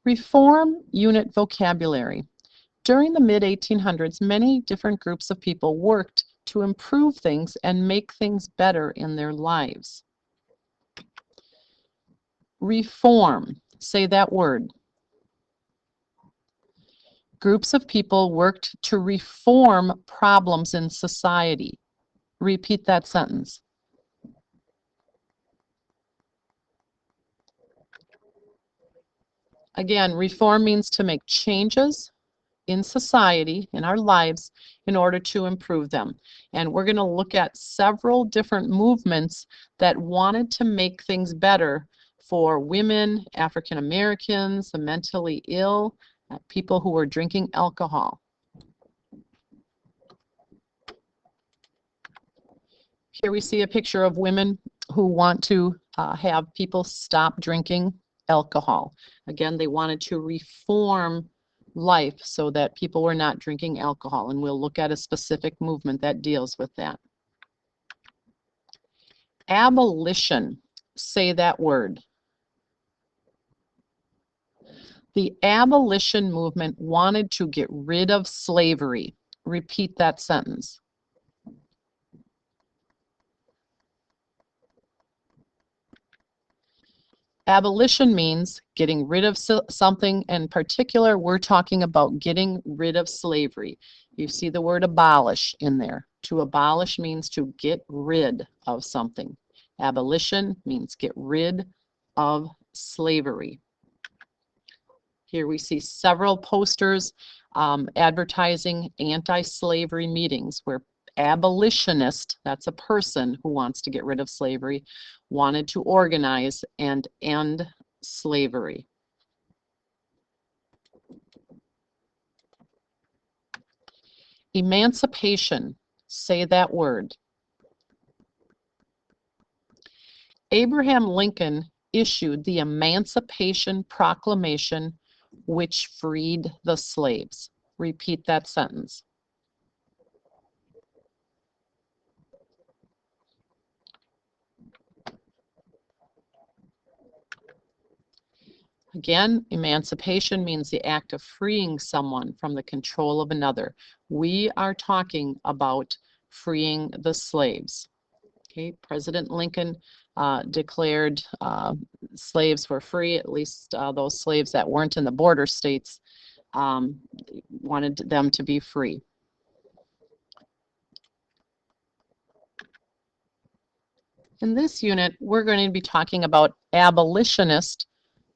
Reform unit vocabulary. During the mid-1800s, many different groups of people worked to improve things and make things better in their lives. Reform. Say that word. Groups of people worked to reform problems in society. Repeat that sentence. Again, reform means to make changes in society, in our lives, in order to improve them. And we're going to look at several different movements that wanted to make things better for women, African Americans, the mentally ill, people who were drinking alcohol. Here we see a picture of women who want to have people stop drinking alcohol. Again, they wanted to reform life so that people were not drinking alcohol, and we'll look at a specific movement that deals with that. Abolition. Say that word. The abolition movement wanted to get rid of slavery. Repeat that sentence. Abolition means getting rid of something. In particular, we're talking about getting rid of slavery. You see the word abolish in there. To abolish means to get rid of something. Abolition means get rid of slavery. Here we see several posters advertising anti-slavery meetings where abolitionists, that's a person who wants to get rid of slavery, wanted to organize and end slavery. Emancipation. Say that word. Abraham Lincoln issued the Emancipation Proclamation, which freed the slaves. Repeat that sentence. Again, emancipation means the act of freeing someone from the control of another. We are talking about freeing the slaves. Okay, President Lincoln declared slaves were free, at least those slaves that weren't in the border states wanted them to be free. In this unit, we're going to be talking about abolitionists,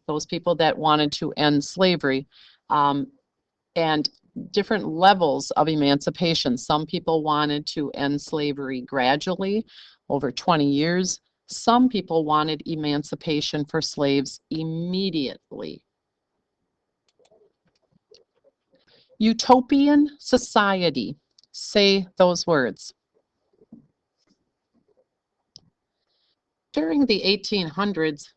those people that wanted to end slavery, and different levels of emancipation. Some people wanted to end slavery gradually over 20 years. Some people wanted emancipation for slaves immediately. Utopian society. Say those words. During the 1800s,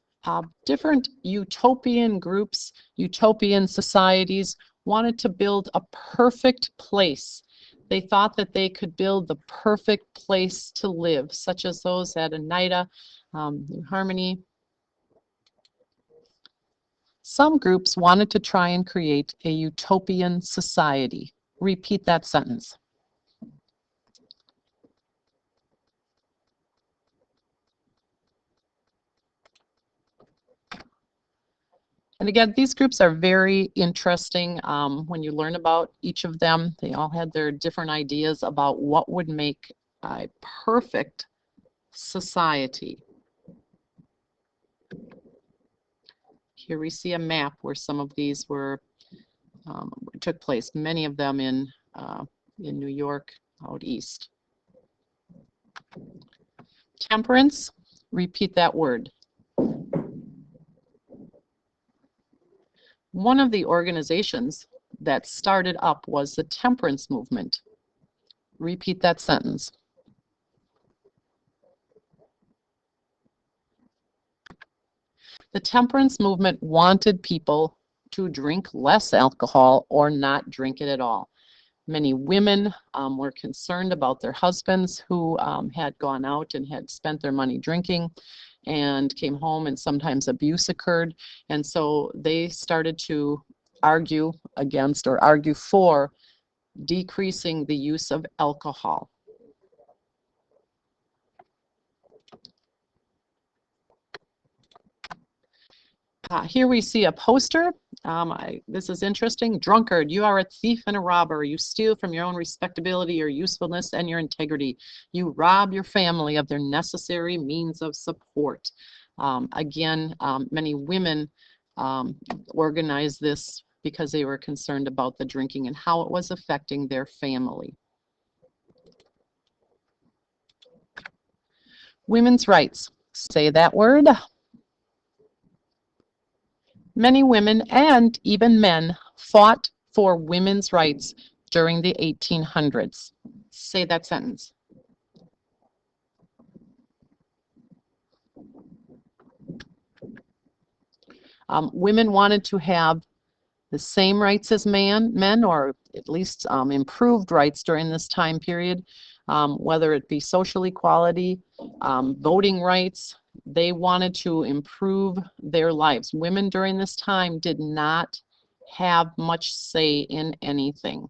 different utopian groups, utopian societies wanted to build a perfect place. They thought that they could build the perfect place to live, such as those at Oneida, New Harmony. Some groups wanted to try and create a utopian society. Repeat that sentence. And again, these groups are very interesting when you learn about each of them. They all had their different ideas about what would make a perfect society. Here we see a map where some of these took place, many of them in New York out east. Temperance, repeat that word. One of the organizations that started up was the temperance movement. Repeat that sentence. The temperance movement wanted people to drink less alcohol or not drink it at all. Many women were concerned about their husbands who had gone out and had spent their money drinking, and came home, and sometimes abuse occurred. And so they started to argue against or argue for decreasing the use of alcohol. Here we see a poster. This is interesting. Drunkard, you are a thief and a robber. You steal from your own respectability, your usefulness, and your integrity. You rob your family of their necessary means of support. Again, many women organized this because they were concerned about the drinking and how it was affecting their family. Women's rights. Say that word. Many women and even men fought for women's rights during the 1800s. Say that sentence. Women wanted to have the same rights as men, or at least improved rights during this time period, whether it be social equality, voting rights. They wanted to improve their lives. Women during this time did not have much say in anything.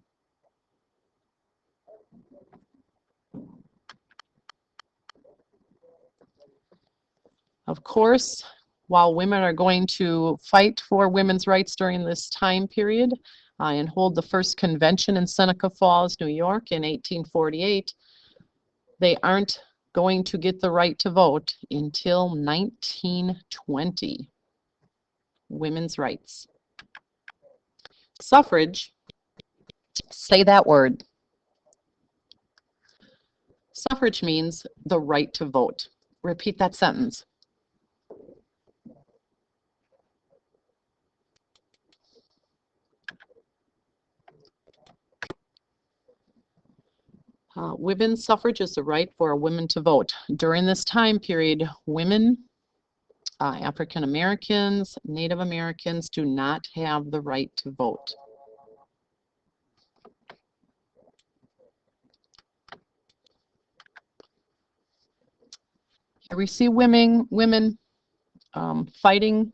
Of course, while women are going to fight for women's rights during this time period and hold the first convention in Seneca Falls, New York in 1848, they aren't going to get the right to vote until 1920. Women's rights. Suffrage. Say that word. Suffrage means the right to vote. Repeat that sentence. Women's suffrage is the right for a woman to vote. During this time period, women, African Americans, Native Americans do not have the right to vote. Here we see women fighting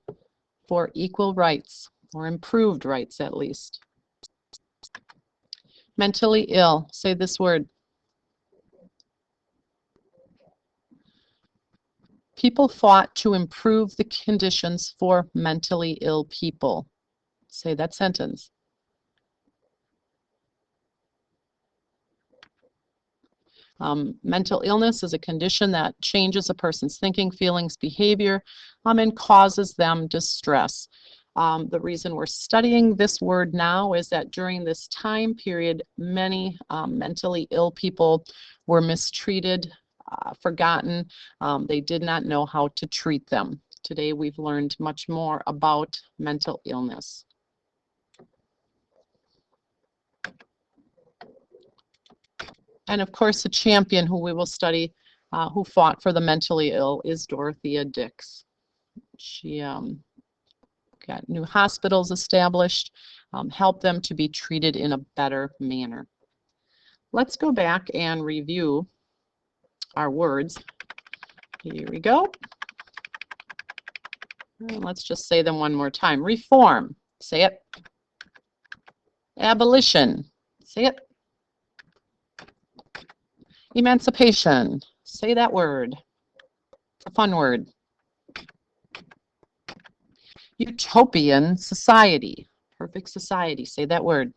for equal rights, or improved rights at least. Mentally ill. Say this word. People fought to improve the conditions for mentally ill people. Say that sentence. Mental illness is a condition that changes a person's thinking, feelings, behavior, and causes them distress. The reason we're studying this word now is that during this time period, many mentally ill people were mistreated, forgotten. They did not know how to treat them. Today we've learned much more about mental illness. And of course, the champion who we will study, who fought for the mentally ill, is Dorothea Dix. She got new hospitals established, helped them to be treated in a better manner. Let's go back and review our words. Here we go. And let's just say them one more time. Reform. Say it. Abolition. Say it. Emancipation. Say that word. It's a fun word. Utopian society. Perfect society. Say that word.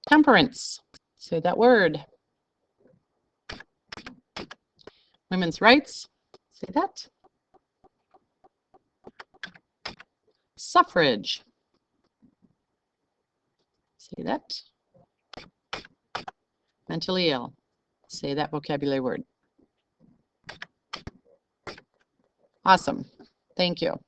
Temperance. Say that word. Women's rights. Say that. Suffrage. Say that. Mentally ill. Say that vocabulary word. Awesome. Thank you.